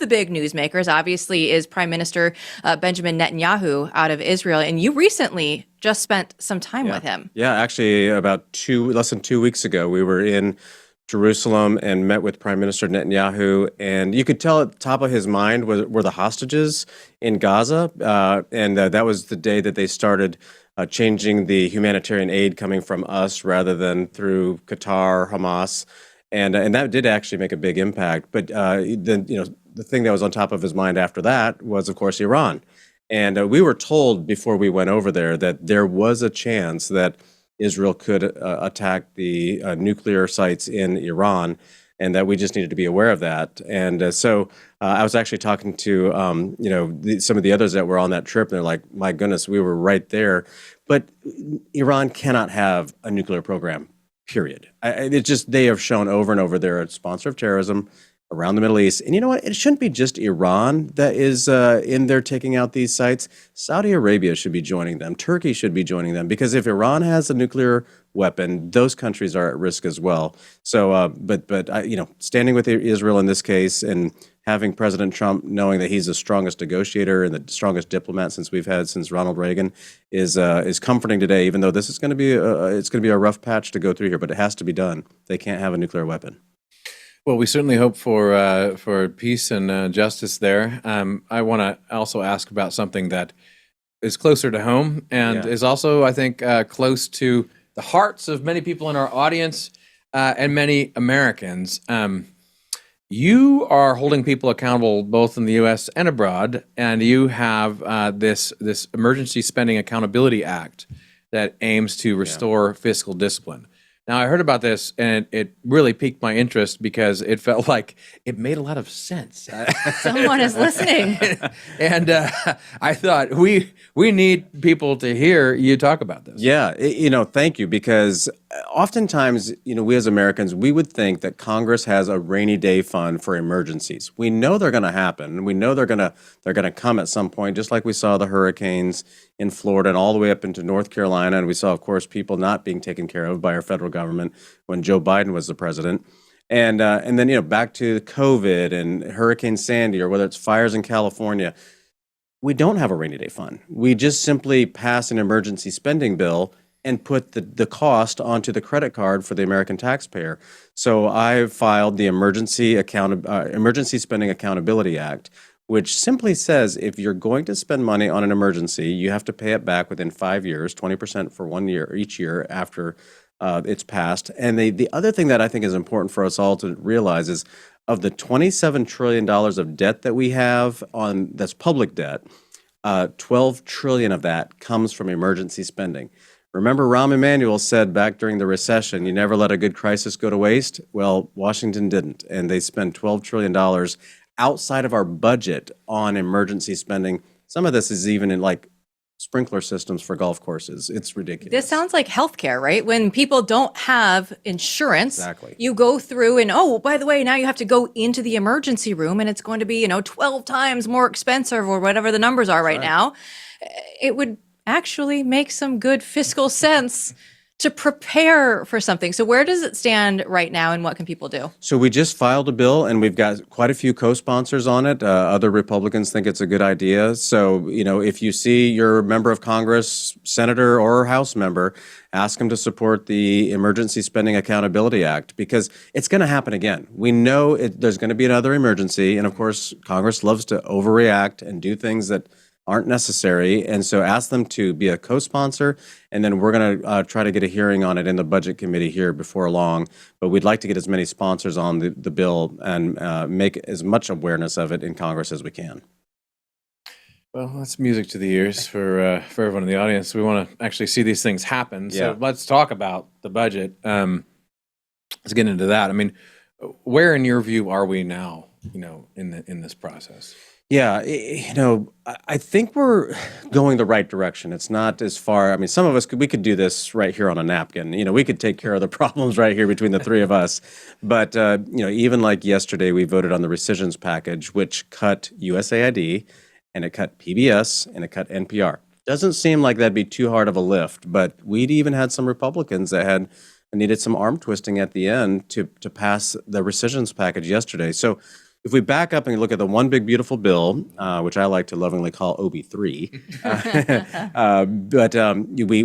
of the big newsmakers, obviously, is Prime Minister Benjamin Netanyahu out of Israel. And you recently just spent some time with him. Yeah, actually, about less than 2 weeks ago, we were in Jerusalem and met with Prime Minister Netanyahu, and you could tell at the top of his mind were the hostages in Gaza, and that was the day that they started changing the humanitarian aid coming from us rather than through Qatar, Hamas, and that did actually make a big impact. But then, the thing that was on top of his mind after that was, of course, Iran, and we were told before we went over there that there was a chance that Israel could attack the nuclear sites in Iran, and that we just needed to be aware of that. And so I was actually talking to some of the others that were on that trip, and they're like, "My goodness, we were right there." But Iran cannot have a nuclear program. Period. It's just they have shown over and over they're a sponsor of terrorism around the Middle East. And you know what? It shouldn't be just Iran that is in there taking out these sites. Saudi Arabia should be joining them. Turkey should be joining them, because if Iran has a nuclear weapon, those countries are at risk as well. So, standing with Israel in this case, and having President Trump knowing that he's the strongest negotiator and the strongest diplomat we've had since Ronald Reagan is comforting today. Even though this is going to be a rough patch to go through here, but it has to be done. They can't have a nuclear weapon. Well, we certainly hope for peace and justice there. I want to also ask about something that is closer to home and is also, I think, close to the hearts of many people in our audience and many Americans. You are holding people accountable both in the U.S. and abroad, and you have this Emergency Spending Accountability Act that aims to restore fiscal discipline. Now, I heard about this, and it really piqued my interest because it felt like it made a lot of sense. Someone is listening. And I thought, we need people to hear you talk about this. Yeah, thank you, because oftentimes, we as Americans, we would think that Congress has a rainy day fund for emergencies. We know they're going to happen. We know they're going to come at some point, just like we saw the hurricanes in Florida and all the way up into North Carolina. And we saw, of course, people not being taken care of by our federal government when Joe Biden was the president. And then, back to COVID and Hurricane Sandy, or whether it's fires in California, we don't have a rainy day fund. We just simply pass an emergency spending bill and put the cost onto the credit card for the American taxpayer. So I filed the Emergency Spending Accountability Act, which simply says if you're going to spend money on an emergency, you have to pay it back within 5 years, 20% for 1 year, each year after it's passed. And the other thing that I think is important for us all to realize is, of the $27 trillion of debt that we have that's public debt, 12 trillion of that comes from emergency spending. Remember, Rahm Emanuel said back during the recession, you never let a good crisis go to waste. Well, Washington didn't, and they spent $12 trillion outside of our budget on emergency spending. Some of this is even in sprinkler systems for golf courses. It's ridiculous. This sounds like healthcare, right? When people don't have insurance, exactly. You go through and, oh, by the way, now you have to go into the emergency room and it's going to be, 12 times more expensive or whatever the numbers are right now. It would actually make some good fiscal sense to prepare for something. So where does it stand right now, and what can people do? So we just filed a bill, and we've got quite a few co-sponsors on it. Other Republicans think it's a good idea. So, if you see your member of Congress, senator or House member, ask them to support the Emergency Spending Accountability Act, because it's going to happen again. We know there's going to be another emergency, and of course, Congress loves to overreact and do things that aren't necessary. And so ask them to be a co-sponsor, and then we're going to try to get a hearing on it in the Budget Committee here before long. But we'd like to get as many sponsors on the bill and make as much awareness of it in Congress as we can. Well, that's music to the ears for everyone in the audience. We want to actually see these things happen. So let's talk about the budget. Let's get into that. I mean, where in your view are we now, in this process? Yeah, I think we're going the right direction. It's not as far. I mean, some of us we could do this right here on a napkin. We could take care of the problems right here between the three of us. But even like yesterday, we voted on the rescissions package, which cut USAID, and it cut PBS, and it cut NPR. Doesn't seem like that'd be too hard of a lift, but we'd even had some Republicans that needed some arm twisting at the end to pass the rescissions package yesterday. So if we back up and look at the one big beautiful bill, which I like to lovingly call OB3,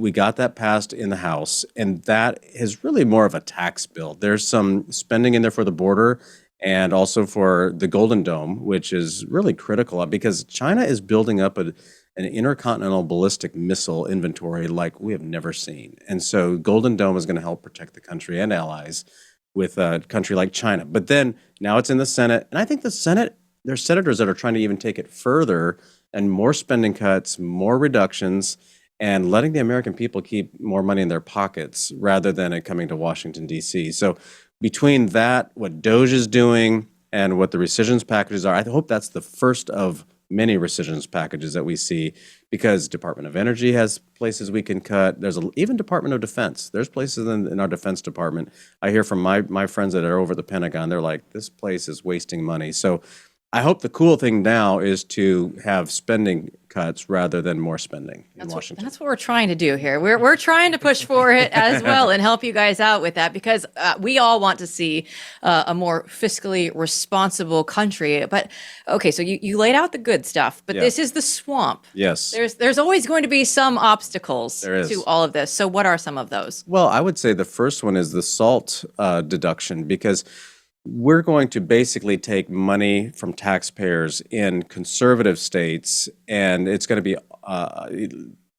we got that passed in the House, and that is really more of a tax bill. There's some spending in there for the border and also for the Golden Dome, which is really critical because China is building up an intercontinental ballistic missile inventory like we have never seen. And so Golden Dome is going to help protect the country and allies with a country like China. But then now it's in the Senate, and I think the Senate, there's senators that are trying to even take it further and more spending cuts, more reductions, and letting the American people keep more money in their pockets rather than it coming to Washington, D.C. So between that, what DOGE is doing, and what the rescissions packages are, I hope that's the first of many rescissions packages that we see, because Department of Energy has places we can cut. There's even Department of Defense. There's places in our Defense Department. I hear from my friends that are over at the Pentagon, they're like, this place is wasting money. So I hope the cool thing now is to have spending cuts rather than more spending in Washington. That's what we're trying to do here. We're trying to push for it as well and help you guys out with that, because we all want to see a more fiscally responsible country. But okay, so you laid out the good stuff, but this is the swamp. Yes. There's always going to be some obstacles There is. to all of this. So what are some of those? Well, I would say the first one is the SALT deduction, because we're going to basically take money from taxpayers in conservative states, and it's going to be,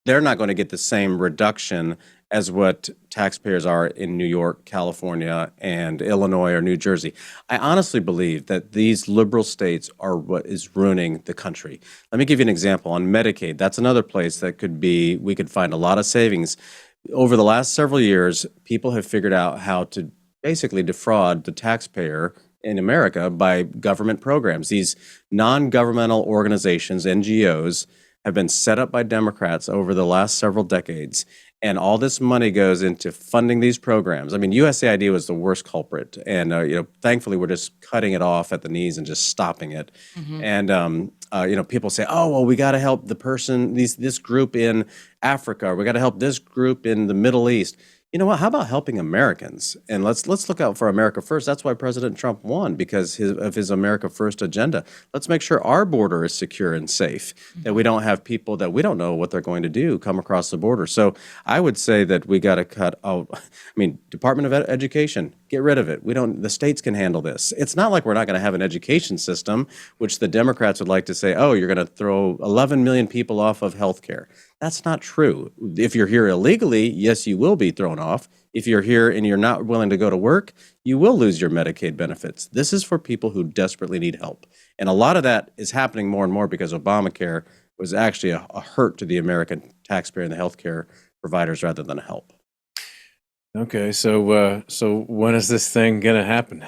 they're not going to get the same reduction as what taxpayers are in New York, California, and Illinois or New Jersey. I honestly believe that these liberal states are what is ruining the country. Let me give you an example. On Medicaid, that's another place that we could find a lot of savings. Over the last several years, people have figured out how to basically defraud the taxpayer in America by government programs. These non-governmental organizations, NGOs, have been set up by Democrats over the last several decades, and all this money goes into funding these programs. I mean, USAID was the worst culprit, and thankfully we're just cutting it off at the knees and just stopping it. And people say, "Oh, well, we got to help the person, this group in Africa, or we got to help this group in the Middle East." You know what? How about helping Americans? And let's look out for America first. That's why President Trump won, because of his America First agenda. Let's make sure our border is secure and safe, that we don't have people that we don't know what they're going to do come across the border. So I would say that we got to cut out. I mean, Department of Education, get rid of it. The states can handle this. It's not like we're not going to have an education system, which the Democrats would like to say, oh, you're going to throw 11 million people off of health care. That's not true. If you're here illegally, yes, you will be thrown off. If you're here and you're not willing to go to work, you will lose your Medicaid benefits. This is for people who desperately need help. And a lot of that is happening more and more because Obamacare was actually a hurt to the American taxpayer and the healthcare providers rather than a help. Okay, so when is this thing gonna happen?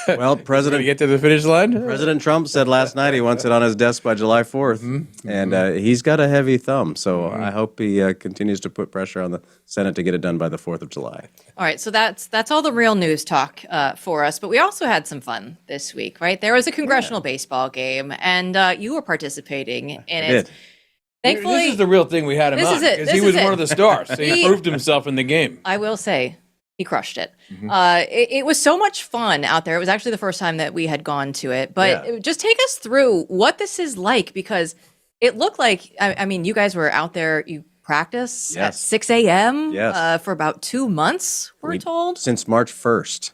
Well, Gonna get to the finish line? President Trump said last night he wants it on his desk by July 4th, and he's got a heavy thumb. So I hope he continues to put pressure on the Senate to get it done by the 4th of July. All right, so that's all the real news talk for us. But we also had some fun this week, right? There was a congressional baseball game, and you were participating in it. did. Thankfully, This is the real thing we had him This on, is it. because This he is was one it. of the stars. So he He- proved himself in the game. I will say he crushed it. It was so much fun out there. It was actually the first time that we had gone to it. But just take us through what this is like, because it looked like, I mean, you guys were out there, you practice at Yes. 6 a.m. Yes. For about 2 months, we're told. Since March 1st.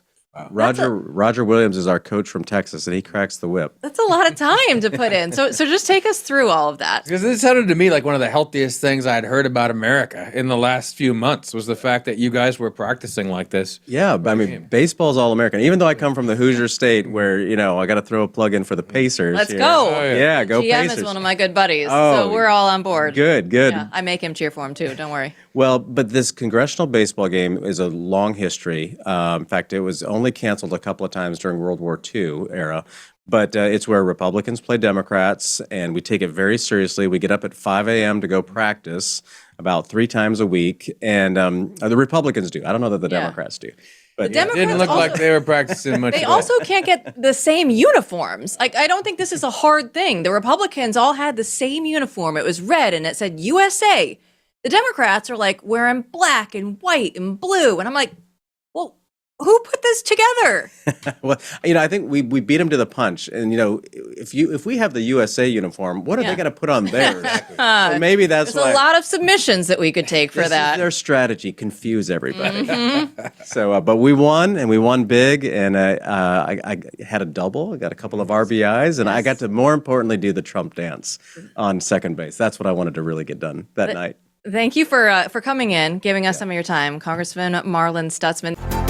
Roger Williams is our coach from Texas, and he cracks the whip. That's a lot of time to put in. So just take us through all of that. Because it sounded to me like one of the healthiest things I'd heard about America in the last few months was the fact that you guys were practicing like this. Yeah, but I mean, baseball's all American. Even though I come from the Hoosier State, where I got to throw a plug in for the Pacers. Let's here. go. Oh, yeah. Yeah, go GM Pacers. is one of my good buddies, Oh, so we're all on board. Good. Yeah, I make him cheer for him too. Don't worry. Well, but this congressional baseball game is a long history. In fact, it was only canceled a couple of times during World War II era. But it's where Republicans play Democrats, and we take it very seriously. We get up at 5 a.m. to go practice about 3 times a week, and the Republicans do. I don't know that the Democrats do. But Democrats Didn't look also- like they were practicing much. They at all. also can't get the same uniforms. Like, I don't think this is a hard thing. The Republicans all had the same uniform. It was red and it said USA. The Democrats are like wearing black and white and blue. And I'm like, well, who put this together? Well, I think we beat them to the punch. And if we have the USA uniform, what are they going to put on theirs? So maybe that's There's why a lot of submissions that we could take for this that. is their strategy: confuse everybody. So, but we won, and we won big. And I had a double. I got a couple of RBIs, and I got to, more importantly, do the Trump dance on second base. That's what I wanted to really get done that night. Thank you for coming in, giving us some of your time, Congressman Marlin Stutzman.